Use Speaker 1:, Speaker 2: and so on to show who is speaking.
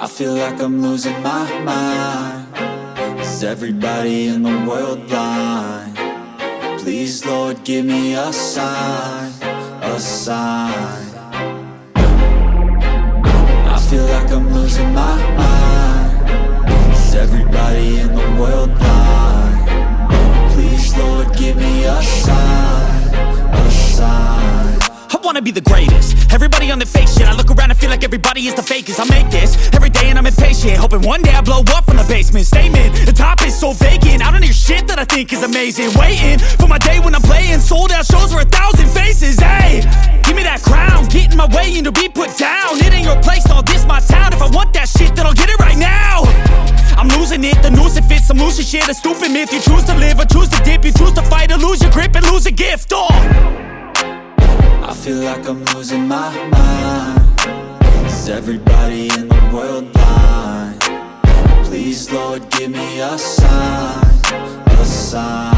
Speaker 1: I feel like I'm losing my mind. Is everybody in the world blind? Please, Lord, give me a sign, a sign. I feel like I'm losing my mind. Is everybody in the world blind? Please, Lord, give me a sign, a sign.
Speaker 2: I wanna be the greatest. Everybody on the fake shit. I look around and feel like everybody is the fakest. I make this every day and I'm impatient, hoping one day I blow up from the basement. Statement, the top is so vacant. I don't hear shit that I think is amazing. Waiting for my day when I'm playing sold out shows for 1,000 faces. Hey, give me that crown, get in my way and to be put down. It ain't your place, all this my town. If I want that shit, then I'll get it right now. I'm losing it, the noose it fits. I'm losing shit, a stupid myth. You choose to live or choose to dip. You choose to fight or lose your grip and lose a gift.
Speaker 1: I feel like I'm losing my mind. Is everybody in the world blind? Please, Lord, give me a sign, a sign.